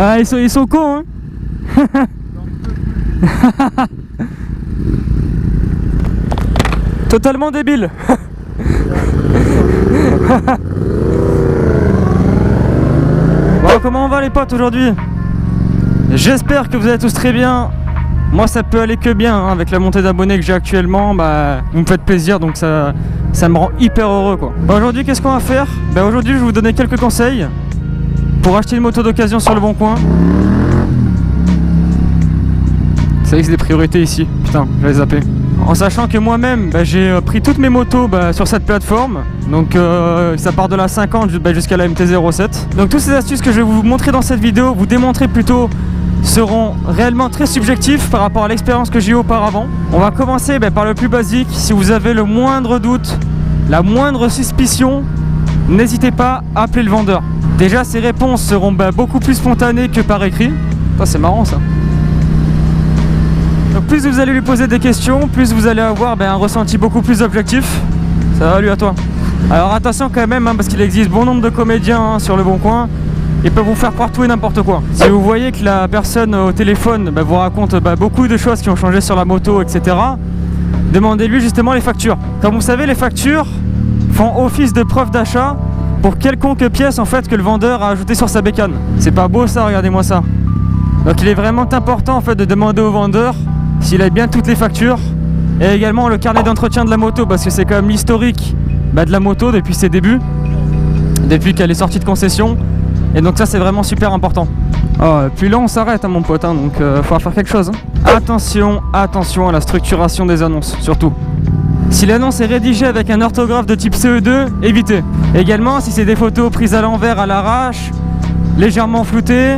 Ah, ils sont cons, hein. Totalement débile. Bon, comment on va les potes aujourd'hui? J'espère que vous allez tous très bien. Moi ça peut aller que bien, hein. Avec la montée d'abonnés que j'ai actuellement, bah, vous me faites plaisir, donc ça me rend hyper heureux quoi. Bah, aujourd'hui qu'est-ce qu'on va faire? Bah, aujourd'hui je vais vous donner quelques conseils pour acheter une moto d'occasion sur le bon coin. C'est vrai que c'est des priorités ici, putain, j'avais zappé. En sachant que moi-même, bah, j'ai pris toutes mes motos sur cette plateforme. Donc ça part de la 50 jusqu'à la MT-07. Donc toutes ces astuces que je vais vous montrer dans cette vidéo, vous démontrer plutôt, seront réellement très subjectifs par rapport à l'expérience que j'ai eue auparavant. On va commencer par le plus basique. Si vous avez le moindre doute, la moindre suspicion, n'hésitez pas à appeler le vendeur. Déjà ces réponses seront beaucoup plus spontanées que par écrit. Ça c'est marrant ça. Donc plus vous allez lui poser des questions, plus vous allez avoir un ressenti beaucoup plus objectif. Ça va lui à toi. Alors attention quand même, hein, parce qu'il existe bon nombre de comédiens sur le bon coin. Ils peuvent vous faire croire tout et n'importe quoi. Si vous voyez que la personne au téléphone vous raconte beaucoup de choses qui ont changé sur la moto, etc., demandez-lui justement les factures. Comme vous savez, les factures font office de preuve d'achat pour quelconque pièce en fait que le vendeur a ajouté sur sa bécane. C'est pas beau ça, regardez-moi ça. Donc il est vraiment important en fait de demander au vendeur s'il a bien toutes les factures et également le carnet d'entretien de la moto, parce que c'est quand même l'historique de la moto depuis ses débuts, depuis qu'elle est sortie de concession. Et donc ça c'est vraiment super important. Oh, puis là on s'arrête mon pote, hein, donc faudra faire quelque chose. Attention, attention à la structuration des annonces, surtout. Si l'annonce est rédigée avec un orthographe de type CE2, évitez. Également si c'est des photos prises à l'envers, à l'arrache, légèrement floutées,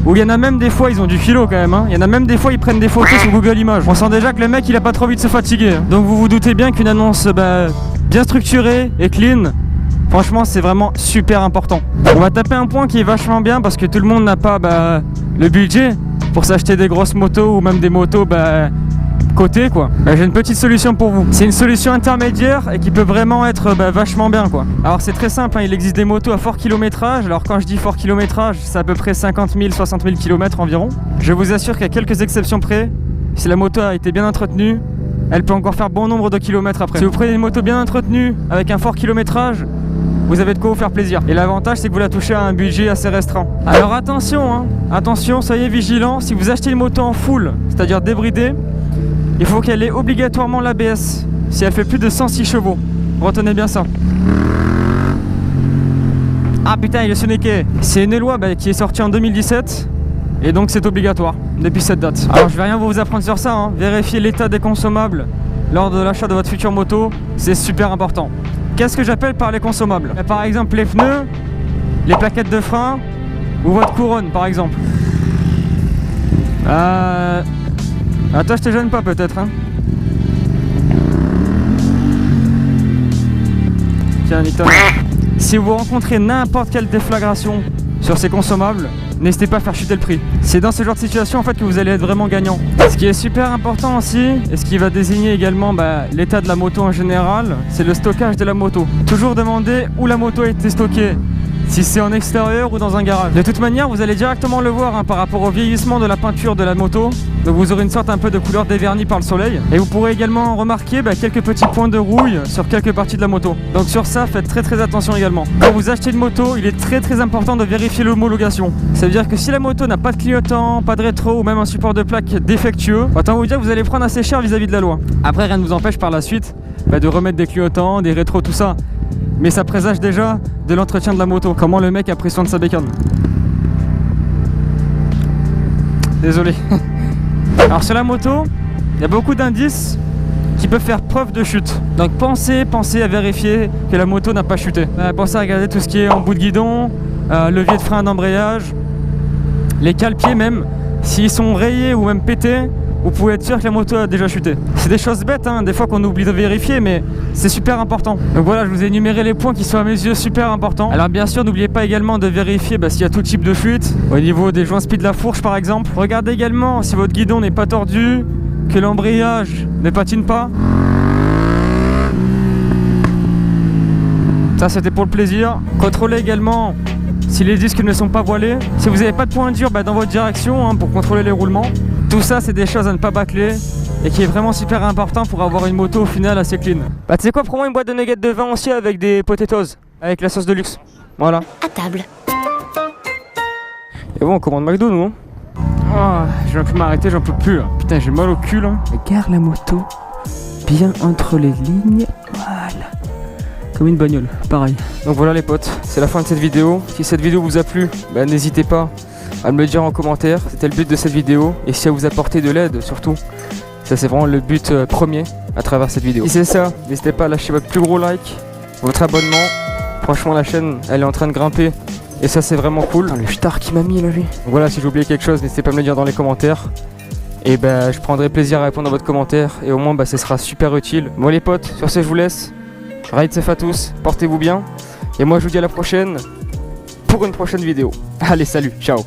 ou il y en a même des fois, ils ont du philo quand même, hein. Il y en a même des fois ils prennent des photos sur Google Images. On sent déjà que le mec il a pas trop envie de se fatiguer. Donc vous vous doutez bien qu'une annonce bien structurée et clean, franchement c'est vraiment super important. On va taper un point qui est vachement bien parce que tout le monde n'a pas le budget pour s'acheter des grosses motos ou même des motos côté quoi. J'ai une petite solution pour vous. C'est une solution intermédiaire et qui peut vraiment être vachement bien quoi. Alors c'est très simple, hein, il existe des motos à fort kilométrage. Alors quand je dis fort kilométrage, c'est à peu près 50 000, 60 000 km environ. Je vous assure qu'à quelques exceptions près, si la moto a été bien entretenue, elle peut encore faire bon nombre de kilomètres après. Si vous prenez une moto bien entretenue avec un fort kilométrage, vous avez de quoi vous faire plaisir. Et l'avantage c'est que vous la touchez à un budget assez restreint. Alors attention, hein, attention, soyez vigilants. Si vous achetez une moto en full, c'est-à-dire débridée, il faut qu'elle ait obligatoirement l'ABS. Si elle fait plus de 106 chevaux, retenez bien ça. Ah putain, il est soniqué. C'est une loi qui est sortie en 2017. Et donc c'est obligatoire depuis cette date. Alors je vais rien vous apprendre sur ça, hein. Vérifiez l'état des consommables lors de l'achat de votre future moto, c'est super important. Qu'est-ce que j'appelle par les consommables? Par exemple les pneus, les plaquettes de frein ou votre couronne par exemple. Ah, toi je te gêne pas peut-être, hein. Tiens Niton. Si vous rencontrez n'importe quelle déflagration sur ces consommables, n'hésitez pas à faire chuter le prix. C'est dans ce genre de situation en fait que vous allez être vraiment gagnant. Ce qui est super important aussi, et ce qui va désigner également l'état de la moto en général, c'est le stockage de la moto. Toujours demander où la moto a été stockée, si c'est en extérieur ou dans un garage. De toute manière, vous allez directement le voir par rapport au vieillissement de la peinture de la moto. Donc vous aurez une sorte un peu de couleur dévernie par le soleil. Et vous pourrez également remarquer quelques petits points de rouille sur quelques parties de la moto. Donc sur ça, faites très attention également. Quand vous achetez une moto, il est très important de vérifier l'homologation. Ça veut dire que si la moto n'a pas de clignotant, pas de rétro ou même un support de plaque défectueux, autant vous dire que vous allez prendre assez cher vis-à-vis de la loi. Après, rien ne vous empêche par la suite de remettre des clignotants, des rétros, tout ça. Mais ça présage déjà de l'entretien de la moto. Comment le mec a pris soin de sa bécane. Désolé. Alors sur la moto, il y a beaucoup d'indices qui peuvent faire preuve de chute. Donc pensez à vérifier que la moto n'a pas chuté. Pensez à regarder tout ce qui est en bout de guidon, levier de frein d'embrayage, les cale-pieds même. S'ils sont rayés ou même pétés, vous pouvez être sûr que la moto a déjà chuté. C'est des choses bêtes, hein, des fois qu'on oublie de vérifier, mais c'est super important. Donc voilà, je vous ai énuméré les points qui sont à mes yeux super importants. Alors bien sûr, n'oubliez pas également de vérifier s'il y a tout type de fuite, au niveau des joints speed de la fourche par exemple. Regardez également si votre guidon n'est pas tordu, que l'embrayage ne patine pas. Ça c'était pour le plaisir. Contrôlez également si les disques ne sont pas voilés, si vous n'avez pas de point dur dans votre direction pour contrôler les roulements. Tout ça c'est des choses à ne pas bâcler et qui est vraiment super important pour avoir une moto au final assez clean. Tu sais quoi, prends-moi une boîte de nuggets de vin aussi avec des potatoes, avec la sauce de luxe. Voilà. À table. Et bon, on commande McDo nous. Je vais plus m'arrêter, j'en peux plus là. Putain, j'ai mal au cul là. Gare la moto bien entre les lignes. Voilà. Comme une bagnole, pareil. Donc voilà les potes, c'est la fin de cette vidéo. Si cette vidéo vous a plu, n'hésitez pas à me le dire en commentaire. C'était le but de cette vidéo. Et si elle vous apportait de l'aide surtout. Ça c'est vraiment le but premier à travers cette vidéo. Si c'est ça, n'hésitez pas à lâcher votre plus gros like, votre abonnement. Franchement la chaîne, elle est en train de grimper. Et ça c'est vraiment cool. Le star qui m'a mis là lui. Donc voilà, si j'ai oublié quelque chose, n'hésitez pas à me le dire dans les commentaires. Et je prendrai plaisir à répondre à votre commentaire. Et au moins ce sera super utile. Bon les potes, sur ce je vous laisse. Ride safe à tous, portez-vous bien. Et moi je vous dis à la prochaine pour une prochaine vidéo. Allez salut, ciao.